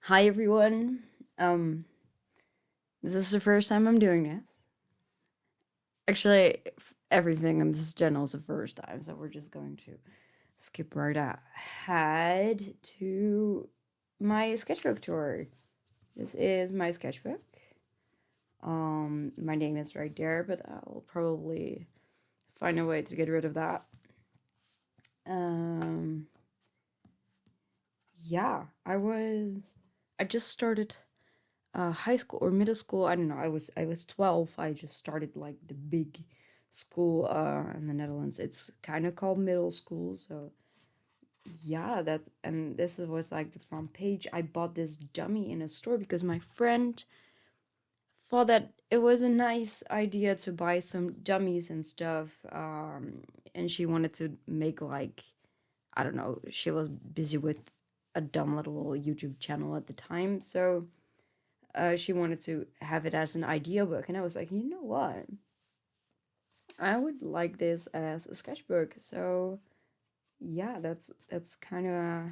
Hi everyone. This is the first time I'm doing this. Actually, everything in this channel is the first time, so we're just going to skip right ahead to my sketchbook tour. This is my sketchbook. My name is right there, but I'll probably find a way to get rid of that. Yeah, I just started high school or middle school. I don't know. I was 12. I just started like the big school in the Netherlands. It's kind of called middle school. So yeah, and this was like the front page. I bought this dummy in a store because my friend thought that it was a nice idea to buy some dummies and stuff. And she wanted to make like, I don't know. She was busy with a dumb little YouTube channel at the time, so she wanted to have it as an idea book, and I was like, you know what? I would like this as a sketchbook. So yeah, that's kind of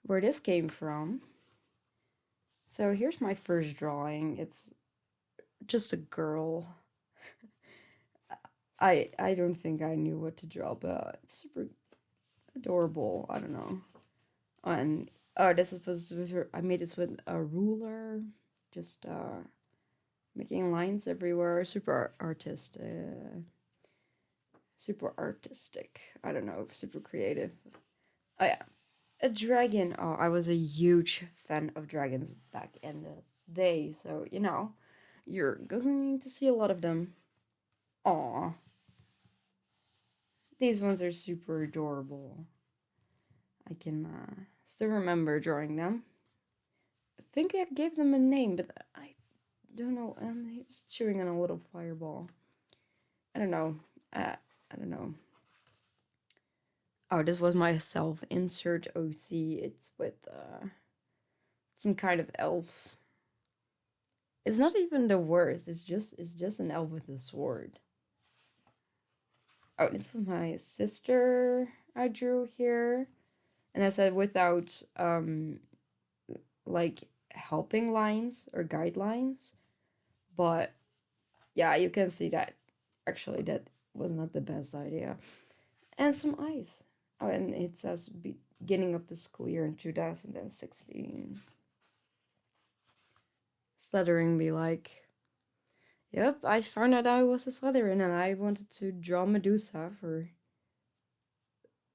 where this came from. So here's my first drawing. It's just a girl. I don't think I knew what to draw, but it's super adorable. I don't know. And this is supposed to be, I made this with a ruler, just making lines everywhere. Super artistic. I don't know, super creative. Oh yeah, a dragon. Oh, I was a huge fan of dragons back in the day, so you're going to see a lot of them. Aw, these ones are super adorable. I can still remember drawing them. I think I gave them a name, but I don't know. He's chewing on a little fireball. I don't know. I don't know. Oh, this was my self-insert OC. It's with some kind of elf. It's not even the worst. It's just an elf with a sword. Oh, this was my sister I drew here. And I said without like helping lines or guidelines. But yeah, you can see that actually that was not the best idea. And some eyes. Oh, and it says beginning of the school year in 2016. Slytherin be like, yep, I found out I was a Slytherin and I wanted to draw Medusa for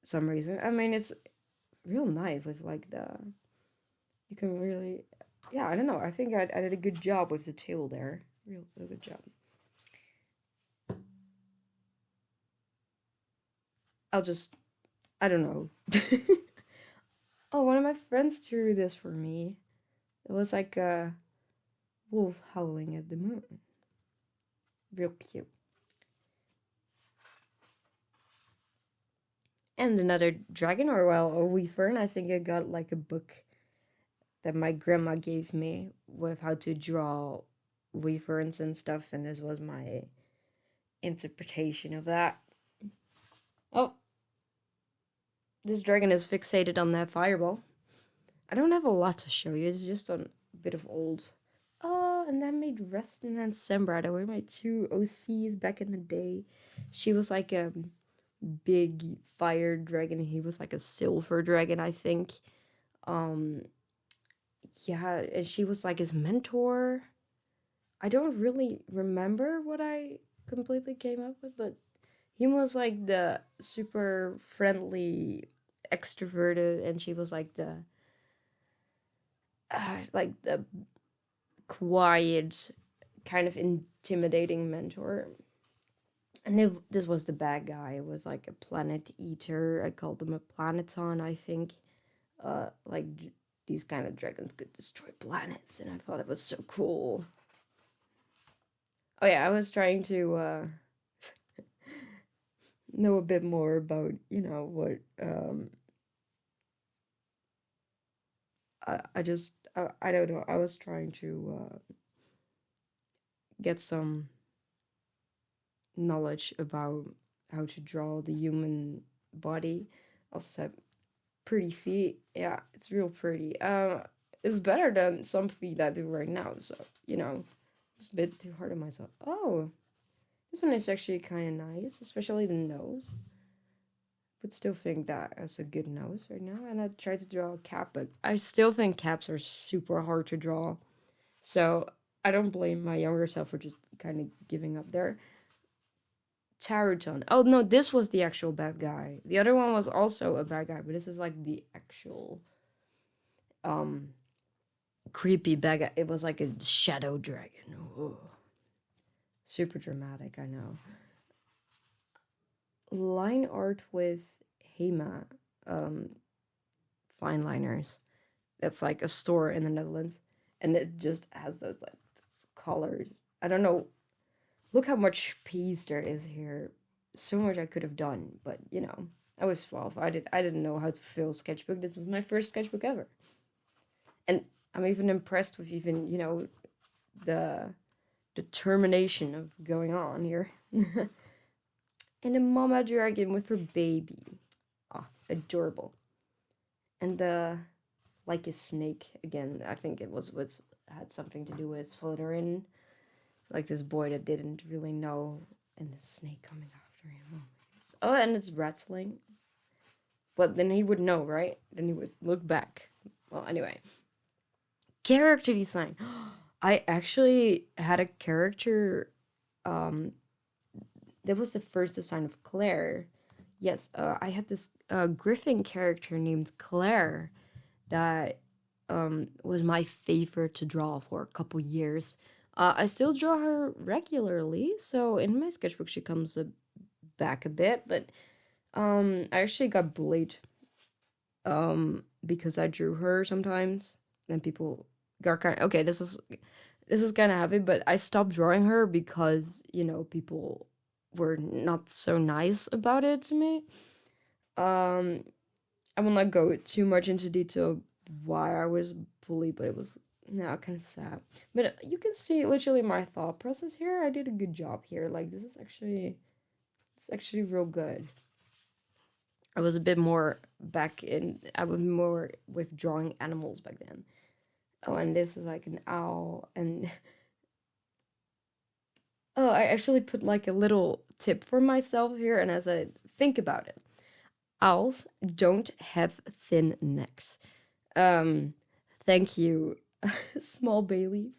some reason. I mean, it's real nice with like you can really, yeah, I don't know. I think I did a good job with the tail there. Real good job. I don't know. Oh, one of my friends drew this for me. It was like a wolf howling at the moon. Real cute. And another dragon, or well, a wyvern. I think I got like a book that my grandma gave me with how to draw wyverns and stuff, and this was my interpretation of that. Oh, this dragon is fixated on that fireball. I don't have a lot to show you. It's just a bit of old. Oh, and then made Reston and Sembra. That were my two OCs back in the day. She was like a big fire dragon. He was like a silver dragon, I think. Yeah, and she was like his mentor. I don't really remember what I completely came up with, but he was like the super friendly, extroverted, and she was like the quiet, kind of intimidating mentor. And this was the bad guy. It was like a planet eater. I called them a planeton, I think. Like these kind of dragons could destroy planets, and I thought it was so cool. Oh yeah, I was trying to know a bit more about, what I don't know. I was trying to get some knowledge about how to draw the human body. Also have pretty feet. Yeah, it's real pretty. it's better than some feet I do right now. So, you know, it's a bit too hard on myself. Oh, this one is actually kind of nice, especially the nose. But still think that is a good nose right now. And I tried to draw a cap, but I still think caps are super hard to draw. So I don't blame my younger self for just kind of giving up there. Taruton. Oh no, this was the actual bad guy. The other one was also a bad guy, but this is like the actual creepy bad guy. It was like a shadow dragon. Ooh. Super dramatic, I know. Line art with Hema fine liners. That's like a store in the Netherlands, and it just has those like those colors. I don't know. Look how much piece there is here. So much I could have done, but you know, I was 12. I didn't know how to fill sketchbook. This was my first sketchbook ever, and I'm even impressed with even, you know, the determination of going on here. And a mama dragon with her baby. Ah, adorable. And like a snake again. I think it was had something to do with Slytherin. Like this boy that didn't really know, and the snake coming after him. Oh, and it's rattling. But then he would know, right? Then he would look back. Well, anyway. Character design. I actually had a character, that was the first design of Claire. Yes, I had this Griffin character named Claire that was my favorite to draw for a couple years. I still draw her regularly, so in my sketchbook she comes back a bit, but I actually got bullied because I drew her sometimes, and people got kind of, okay, this is kind of heavy, but I stopped drawing her because, you know, people were not so nice about it to me. I will not go too much into detail why I was bullied, but it was kind of sad. But you can see literally my thought process here. I did a good job here. Like, this is actually real good. I was a bit more I was more with drawing animals back then. Oh, and this is like an owl, and oh, I actually put like a little tip for myself here, and as I think about it, owls don't have thin necks. Thank you, small Bayleaf.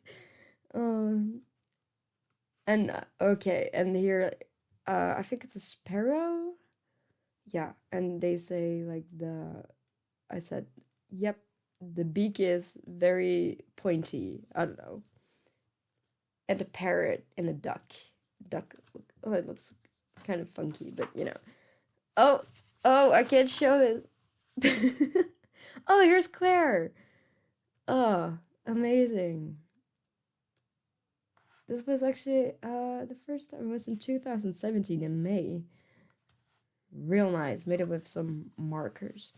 And okay, and here, I think it's a sparrow. Yeah, and they say like I said, yep, the beak is very pointy. I don't know. And a parrot and a duck. Oh, it looks kind of funky, but you know. Oh, I can't show this. Oh, here's Claire. Oh, amazing. This was actually the first time. It was in 2017 in May. Real nice. Made it with some markers.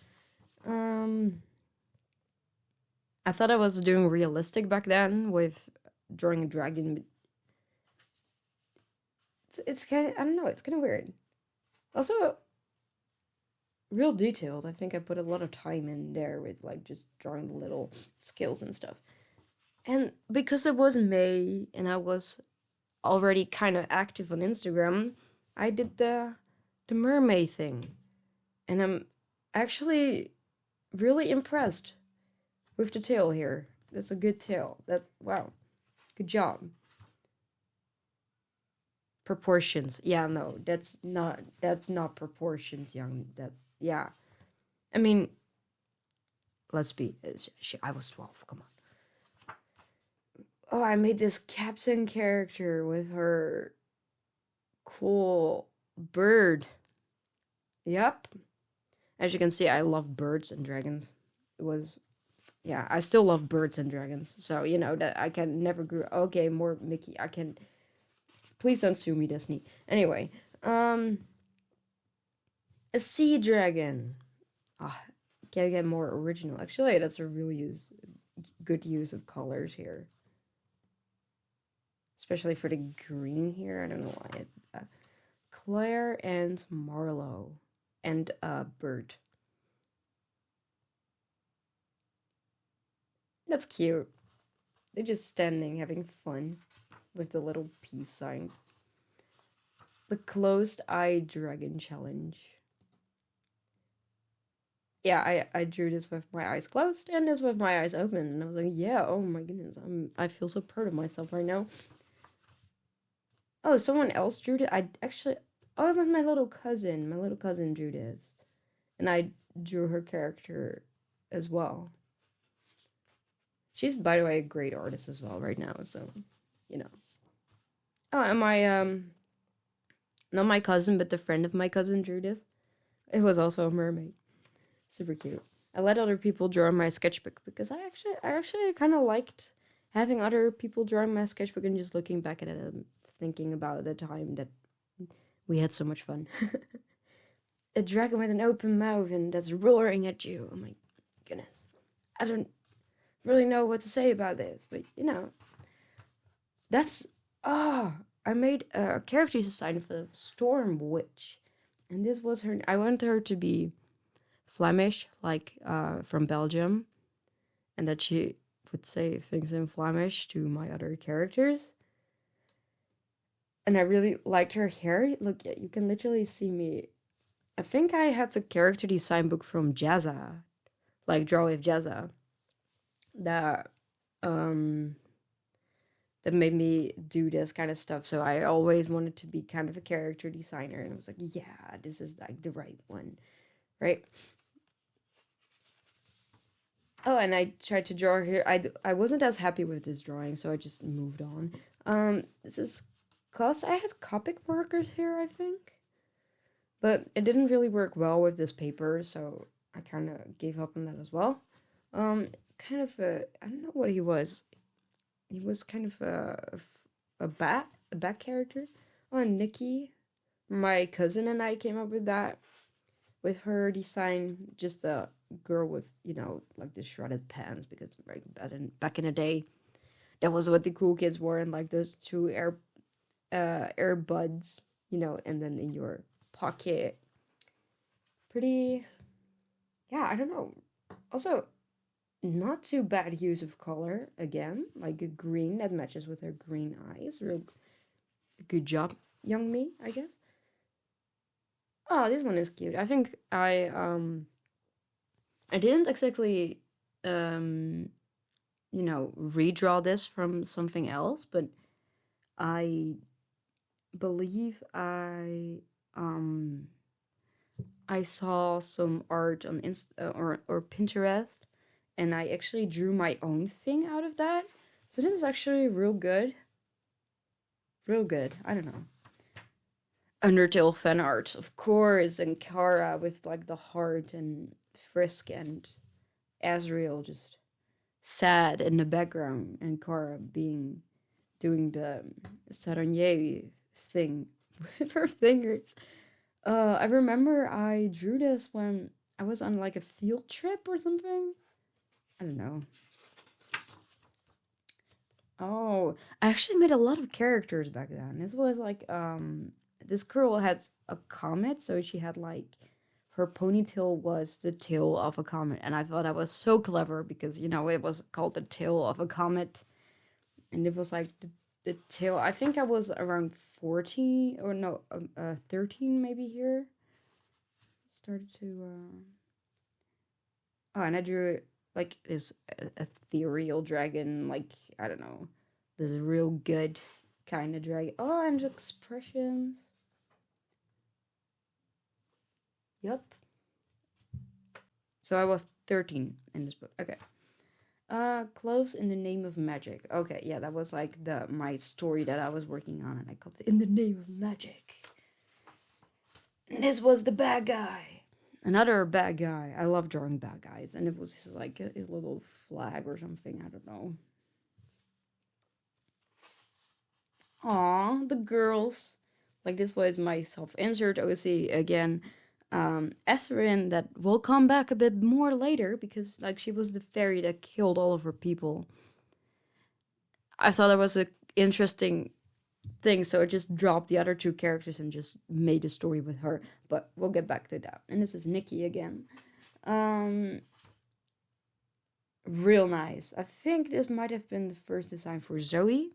I thought I was doing realistic back then with drawing a dragon. It's kind of, I don't know, it's kind of weird. Also, real detailed. I think I put a lot of time in there with like just drawing the little skills and stuff. And because it was May and I was already kind of active on Instagram, I did the mermaid thing. And I'm actually really impressed with the tail here. That's a good tail. That's, wow. Good job. Proportions. Yeah, no, that's not proportions, young. That's, yeah. I mean, let's be, I was 12, come on. Oh, I made this captain character with her cool bird. Yep. As you can see, I love birds and dragons. It was, yeah, I still love birds and dragons. So, you know, that I can never grow. Okay, more Mickey. I can, please don't sue me, Disney. Anyway, a sea dragon. Ah, can't get more original. Actually, that's a real good use of colors here. Especially for the green here. I don't know why. Claire and Marlowe. And a bird. That's cute. They're just standing, having fun with the little peace sign. The closed eye dragon challenge. Yeah, I drew this with my eyes closed and this with my eyes open. And I was like, yeah, oh my goodness. I feel so proud of myself right now. Oh, someone else drew it? Oh, it was my little cousin. My little cousin drew this. And I drew her character as well. She's, by the way, a great artist as well right now, so, you know. Oh, and not my cousin, but the friend of my cousin drew this. It was also a mermaid. Super cute. I let other people draw my sketchbook because I actually kind of liked having other people draw my sketchbook and just looking back at it and thinking about the time that we had so much fun. A dragon with an open mouth and that's roaring at you. Oh my goodness. I don't really know what to say about this, but you know. That's... I made a character design for Storm Witch. And this was her... I wanted her to be Flemish, like from Belgium. And that she would say things in Flemish to my other characters. And I really liked her hair. Look, you can literally see me. I think I had a character design book from Jazza. Like Draw with Jazza. That made me do this kind of stuff. So I always wanted to be kind of a character designer. And I was like, yeah, this is like the right one. Right? Oh, and I tried to draw here. I wasn't as happy with this drawing, so I just moved on. This is because I had Copic markers here, I think. But it didn't really work well with this paper, so I kind of gave up on that as well. Kind of I don't know what he was. He was kind of a bat character. Oh, and Nikki, my cousin and I came up with that. With her design, just a girl with, you know, like the shredded pants, because like back in the day, that was what the cool kids wore, and like those two earbuds, you know, and then in your pocket. Pretty, yeah, I don't know. Also, not too bad use of color, again, like a green that matches with her green eyes. Real good job, young me, I guess. Oh, this one is cute. I think I didn't exactly you know, redraw this from something else, but I believe I saw some art on or Pinterest, and I actually drew my own thing out of that. So this is actually real good. Real good. I don't know. Undertale fan art, of course, and Kara with like the heart, and Frisk and Azrael just sad in the background, and Kara doing the Saronier thing with her fingers. I remember I drew this when I was on like a field trip or something. I don't know. Oh, I actually made a lot of characters back then. This was like this girl had a comet, so she had like her ponytail was the tail of a comet, and I thought that was so clever because, you know, it was called the tail of a comet, and it was like the tail. I think I was around 14 or no, 13 maybe here. Started to oh, and I drew like this ethereal dragon, like I don't know, this real good kind of dragon. Oh, and expressions. Yep. So I was 13 in this book. Okay. Close in the Name of Magic. Okay, yeah, that was like my story that I was working on, and I called it In the Name of Magic. And this was the bad guy. Another bad guy. I love drawing bad guys, and it was his like his little flag or something. I don't know. Aw, the girls. Like this was my self-insert OC again. Etherin that will come back a bit more later because like she was the fairy that killed all of her people. I thought that was an interesting thing, so I just dropped the other two characters and just made a story with her, but we'll get back to that. And this is Nikki again. Real nice. I think this might have been the first design for Zoe,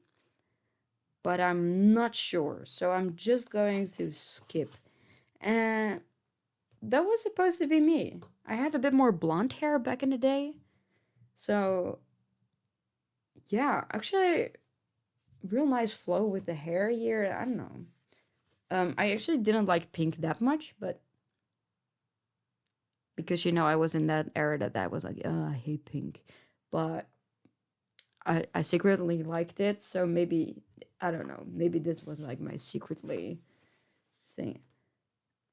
but I'm not sure. So I'm just going to skip. And that was supposed to be me. I had a bit more blonde hair back in the day. So yeah, actually real nice flow with the hair here. I don't know. I actually didn't like pink that much, but because I was in that era that was like, oh, I hate pink. But I secretly liked it, so maybe I don't know, maybe this was like my secretly thing.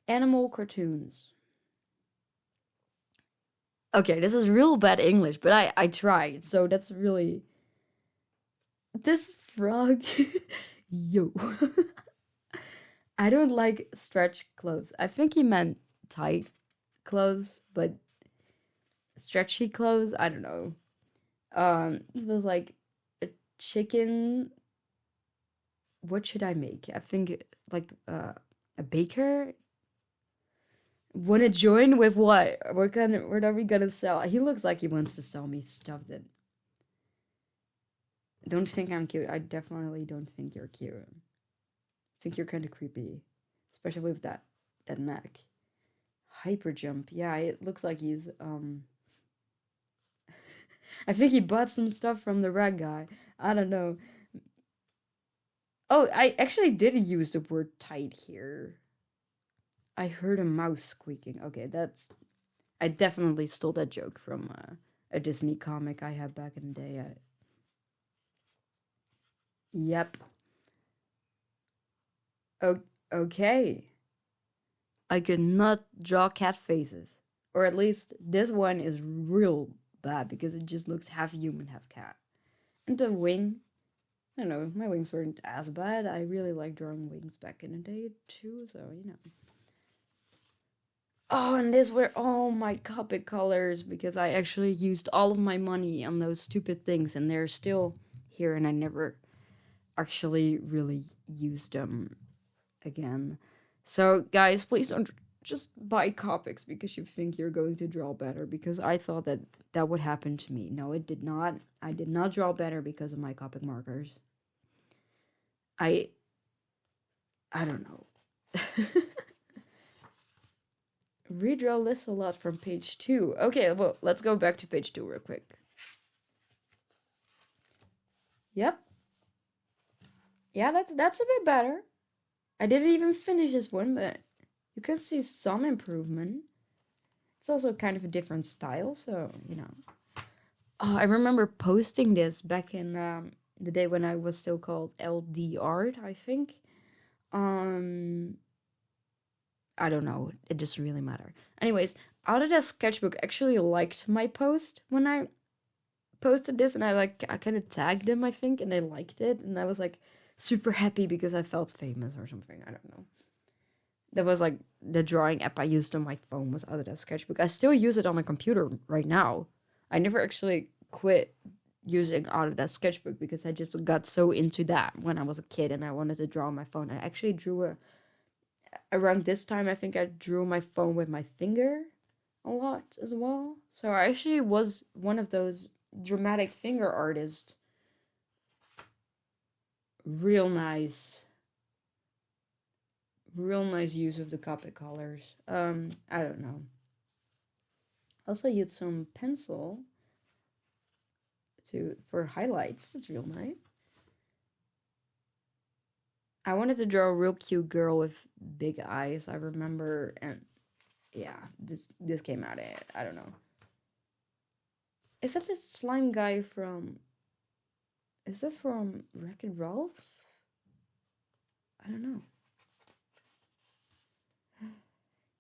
Animal cartoons. Okay, this is real bad English, but I tried, so that's really this frog. Yo. I don't like stretch clothes. I think he meant tight clothes, but stretchy clothes, I don't know. It was like a chicken. What should I make? I think like a baker. Want to join with what? What are we gonna sell? He looks like he wants to sell me stuff that. Don't think I'm cute. I definitely don't think you're cute. I think you're kind of creepy, especially with that neck. Hyper jump. Yeah, it looks like he's I think he bought some stuff from the rag guy. I don't know. Oh, I actually did use the word tight here. I heard a mouse squeaking. Okay, I definitely stole that joke from a Disney comic I had back in the day. Yep. Okay. I could not draw cat faces. Or at least this one is real bad because it just looks half human, half cat. And the wing, I don't know, my wings weren't as bad. I really liked drawing wings back in the day too, so Oh, and these were all my Copic colors because I actually used all of my money on those stupid things and they're still here and I never actually really used them again. So guys, please don't just buy Copics because you think you're going to draw better, because I thought that would happen to me. No, it did not. I did not draw better because of my Copic markers. I don't know. Redraw lists a lot from page 2. Okay, well, let's go back to page 2 real quick. Yep. Yeah, that's a bit better. I didn't even finish this one, but you can see some improvement. It's also kind of a different style, so, Oh, I remember posting this back in the day when I was still called LD Art, I think. I don't know. It doesn't really matter. Anyways, Autodesk Sketchbook actually liked my post when I posted this, and I kind of tagged them, I think, and they liked it, and I was like super happy because I felt famous or something. I don't know. That was like the drawing app I used on my phone was Autodesk Sketchbook. I still use it on a computer right now. I never actually quit using Autodesk Sketchbook because I just got so into that when I was a kid and I wanted to draw on my phone. I actually drew around this time, I think I drew my phone with my finger a lot as well. So I actually was one of those dramatic finger artists. Real nice use of the Copic colors. I don't know. Also used some pencil for highlights. That's real nice. I wanted to draw a real cute girl with big eyes, I remember, and yeah, this came out it. I don't know. Is that the slime guy from... Is that from Wreck-It Ralph? I don't know.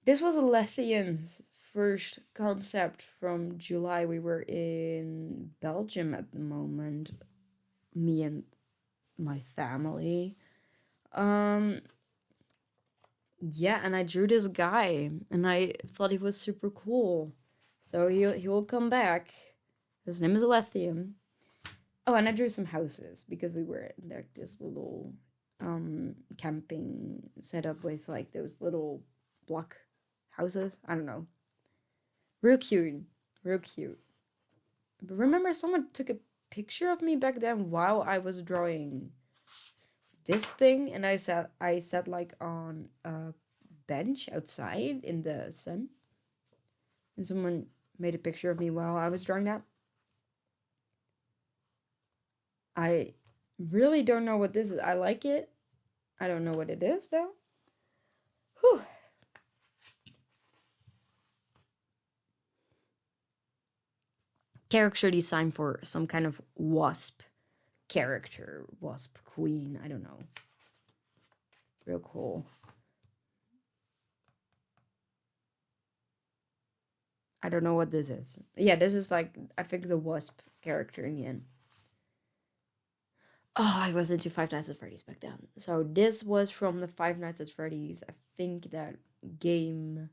This was Lethian's first concept from July. We were in Belgium at the moment. Me and my family. Yeah, and I drew this guy, and I thought he was super cool. So he will come back. His name is Lethian. Oh, and I drew some houses because we were in like this little camping setup with like those little block houses. I don't know. Real cute. Real cute. But remember, someone took a picture of me back then while I was drawing this thing, and I sat like on a bench outside in the sun, and someone made a picture of me while I was drawing that. I really don't know what this is. I like it. I don't know what it is though. Whew. Character design for some kind of wasp character, wasp queen, I don't know. Real cool. I don't know what this is. Yeah, this is like, I think the wasp character in the end. Oh, I was into Five Nights at Freddy's back then. So this was from the Five Nights at Freddy's. I think that game,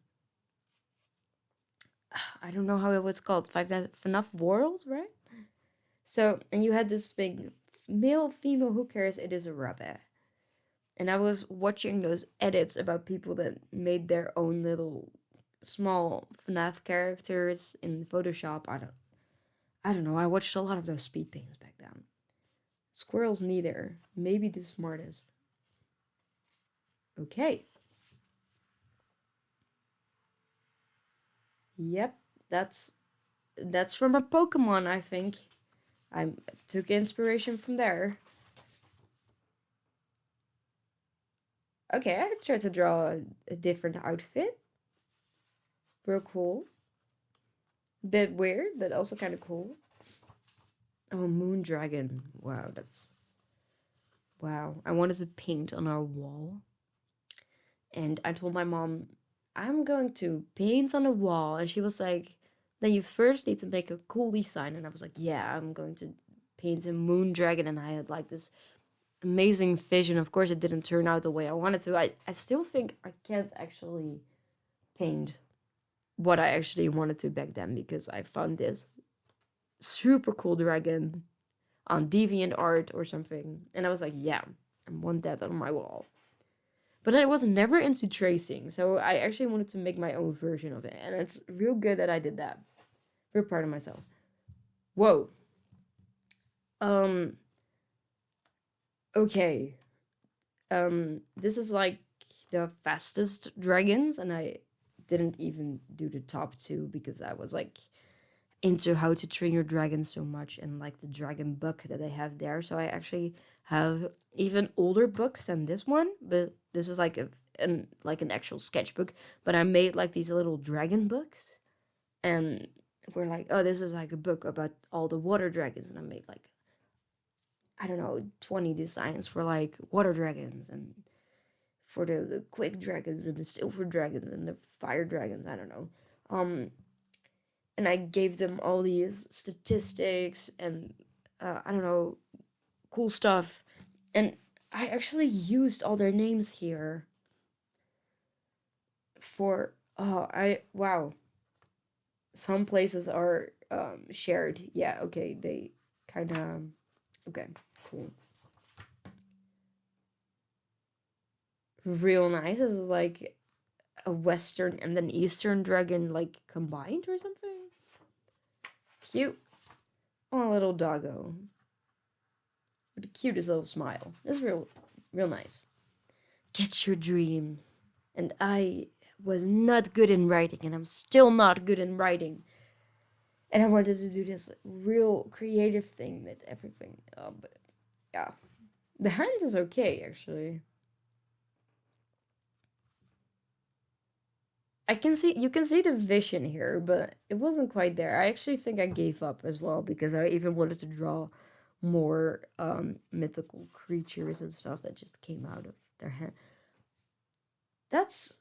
I don't know how it was called. Five Nights FNAF World, right? So, and you had this thing, male, female, who cares? It is a rabbit. And I was watching those edits about people that made their own little small FNAF characters in Photoshop. I don't know. I watched a lot of those speed paints back then. Squirrels neither. Maybe the smartest. Okay. Yep, that's from a Pokemon, I think. I took inspiration from there. Okay, I tried to draw a different outfit. Real cool. Bit weird, but also kind of cool. Oh, Moon Dragon. Wow, that's... Wow. I wanted to paint on our wall. And I told my mom, I'm going to paint on a wall. And she was like, then you first need to make a cool design. And I was like, yeah, I'm going to paint a Moon Dragon. And I had like this amazing vision. Of course, it didn't turn out the way I wanted to. I still think I can't actually paint what I actually wanted to back then, because I found this super cool dragon on DeviantArt or something, and I was like, yeah, I want that on my wall. But I was never into tracing, so I actually wanted to make my own version of it, and it's real good that I did that. Real proud of myself. Whoa. Okay. This is like the fastest dragons, and I didn't even do the top two because I was like into How to Train Your Dragon so much, and like the dragon book that they have there. So I actually have even older books than this one, but this is like an actual sketchbook. But I made like these little dragon books, and we're like, oh, this is like a book about all the water dragons, and I made like, I don't know, 20 designs for like water dragons, and for the quick dragons and the silver dragons and the fire dragons, I don't know. And I gave them all these statistics and, I don't know, cool stuff. And I actually used all their names here for, wow. Some places are shared. Yeah, okay, they kind of, okay, cool. Real Nice is like a Western and an Eastern dragon like combined or something. Cute. Oh, a little doggo. With the cutest little smile. It's real nice. Get your dreams. And I was not good in writing, and I'm still not good in writing. And I wanted to do this real creative thing that everything, but yeah. The hands is okay, actually. You can see the vision here, but it wasn't quite there. I actually think I gave up as well, because I even wanted to draw more mythical creatures and stuff that just came out of their hand. That's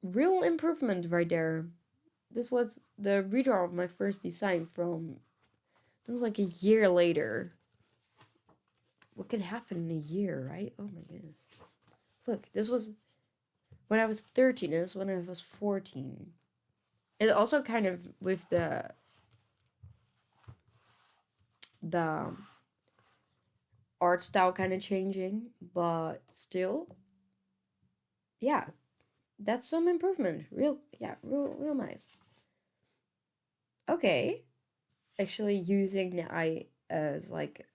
real improvement right there. This was the redraw of my first design from, it was like a year later. What could happen in a year, right? Oh my goodness. Look, this was when I was 13, this was when I was 14. It also kind of with the art style kind of changing, but still, yeah, that's some improvement. Real nice. Okay. actually using the eye as like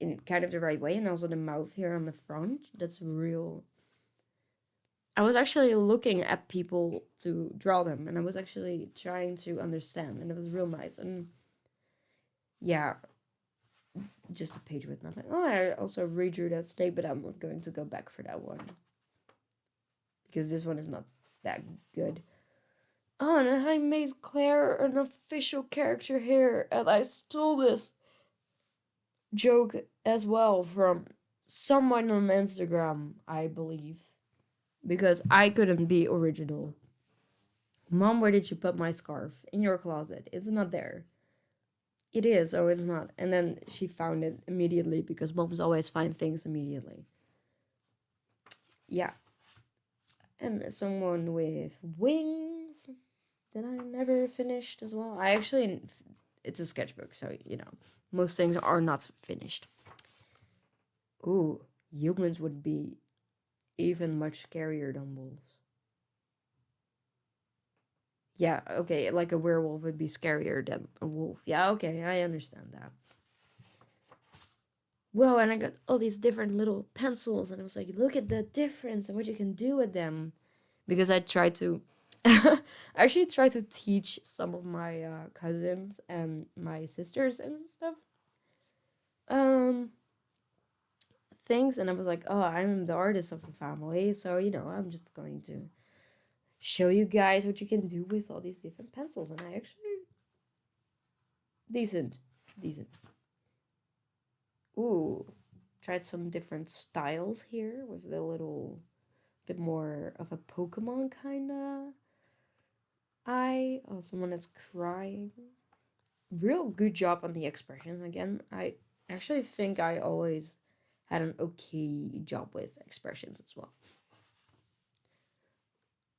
in kind of the right way, and also the mouth here on the front. That's real. I was actually looking at people to draw them, and I was actually trying to understand, and it was real nice. And yeah, just a page with nothing. Oh, I also redrew that snake, but I'm not going to go back for that one because this one is not that good. Oh, and I made Claire an official character here, and I stole this joke as well from someone on Instagram, I believe, because I couldn't be original. Mom, where did you put my scarf? In your closet. It's not there. It is, or it's not. And then she found it immediately because moms always find things immediately. Yeah. And someone with wings that I never finished as well. It's a sketchbook, so, most things are not finished. Ooh, humans would be even much scarier than wolves. Yeah, okay, like a werewolf would be scarier than a wolf. Yeah, okay, I understand that. Well, and I got all these different little pencils, and I was like, look at the difference and what you can do with them. Because I tried to... I actually tried to teach some of my cousins and my sisters and stuff. Things, and I was like, oh, I'm the artist of the family, so, I'm just going to show you guys what you can do with all these different pencils. And I actually... Decent. Ooh, tried some different styles here with the little bit more of a Pokemon kind of eye. Oh, someone that's crying. Real good job on the expressions again. I actually think I always had an okay job with expressions as well.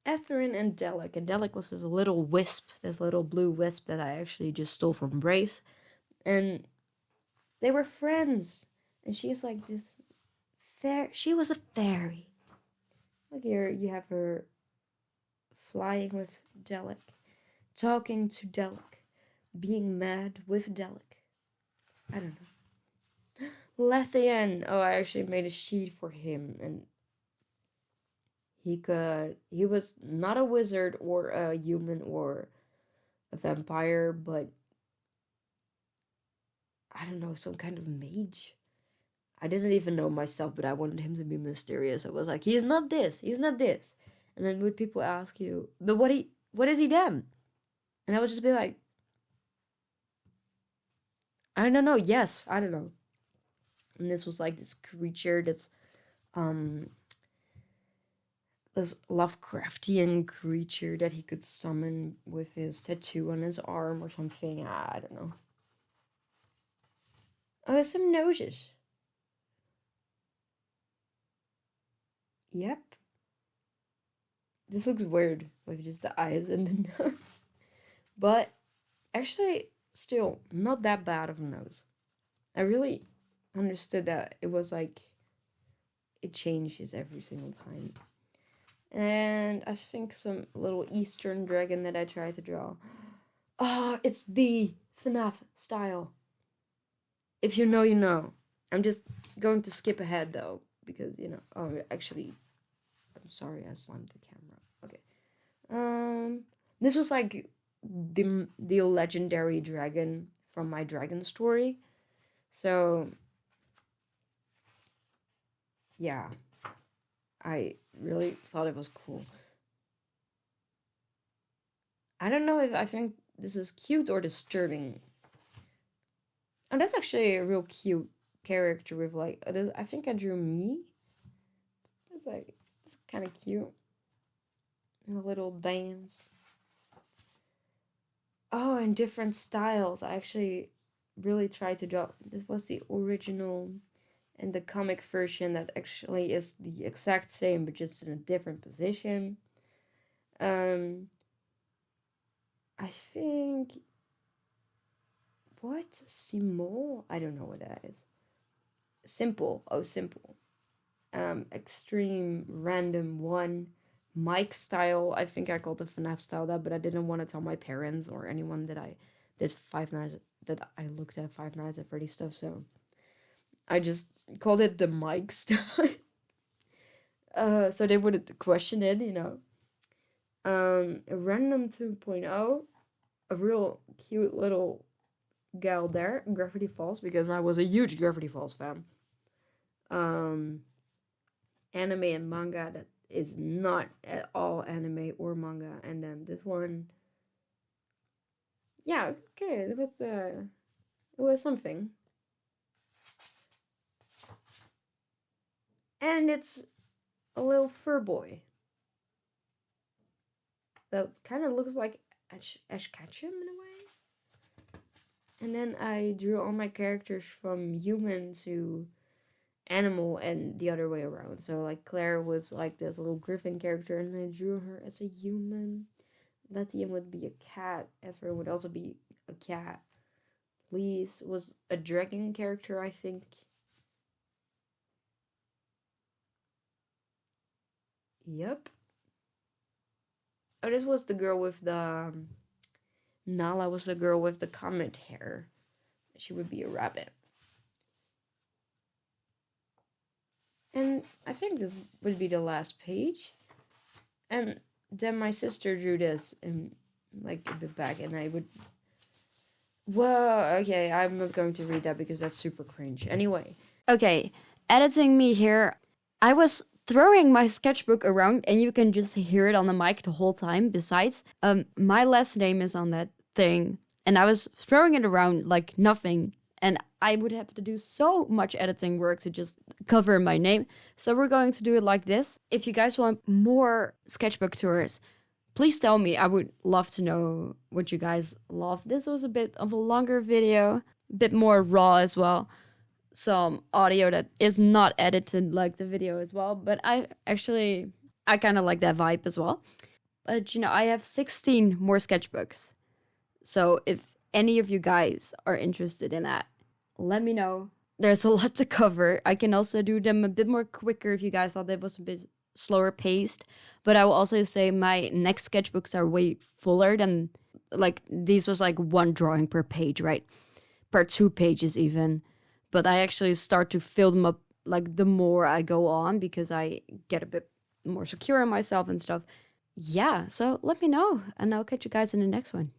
Etherin and Delic. And Delic was this little wisp, this little blue wisp that I actually just stole from Brave. And they were friends. And she's like this she was a fairy. Look here, you have her flying with Delic, talking to Delic, being mad with Delic. I don't know. Lethian. Oh, I actually made a sheet for him, and he was not a wizard or a human or a vampire, but I don't know, some kind of mage. I didn't even know myself, but I wanted him to be mysterious. I was like, he's not this. And then would people ask you, but what is he then? And I would just be like, I don't know. Yes, I don't know. And this was like this creature that's this Lovecraftian creature that he could summon with his tattoo on his arm or something. I don't know. Oh, some noses. Yep. This looks weird with just the eyes and the nose. But actually, still, not that bad of a nose. I really understood that it was like, it changes every single time. And I think some little Eastern dragon that I tried to draw. Oh, it's the FNAF style. If you know, you know. I'm just going to skip ahead though, because, oh, actually, I'm sorry, I slammed the camera. Okay. This was like the legendary dragon from my dragon story. So, yeah. I really thought it was cool. I don't know if I think this is cute or disturbing. And that's actually a real cute character with like, I think I drew me. It's kind of cute. And a little dance. Oh, and different styles. I actually really tried to draw. This was the original and the comic version that actually is the exact same, but just in a different position. I think... What? Simul? I don't know what that is. Simple. Oh, simple. Extreme random one. Mike style. I think I called the FNAF style that, but I didn't want to tell my parents or anyone that I did Five Nights, that I looked at Five Nights at Freddy's stuff, so I just called it the Mike stuff. So they wouldn't question it, you know. A random 2.0, a real cute little gal there, Gravity Falls, because I was a huge Gravity Falls fan. Anime and manga that is not at all anime or manga, and then this one, yeah, okay, it was something, and it's a little fur boy that kind of looks like Ash Ketchum in a way. And then I drew all my characters from human to animal and the other way around. So like Claire was like this little griffin character, and I drew her as a human. Letian would be a cat. Ezra would also be a cat. Lise was a dragon character, I think. Yep. Oh, this was the girl with the... Nala was the girl with the comet hair. She would be a rabbit. And I think this would be the last page. And then my sister drew this and like a bit back, and I would... Well, okay, I'm not going to read that because that's super cringe. Anyway. Okay, editing me here. I was throwing my sketchbook around, and you can just hear it on the mic the whole time. Besides, my last name is on that thing, and I was throwing it around like nothing, and I would have to do so much editing work to just cover my name. So we're going to do it like this. If you guys want more sketchbook tours, please tell me. I would love to know what you guys love. This was a bit of a longer video, a bit more raw as well. Some audio that is not edited like the video as well, but I kind of like that vibe as well. But you know, I have 16 more sketchbooks, so if any of you guys are interested in that, let me know. There's a lot to cover. I can also do them a bit more quicker if you guys thought that was a bit slower paced, but I will also say my next sketchbooks are way fuller than, like, these was like one drawing per page, right? Per 2 pages even. But I actually start to fill them up like the more I go on, because I get a bit more secure in myself and stuff. Yeah, so let me know, and I'll catch you guys in the next one.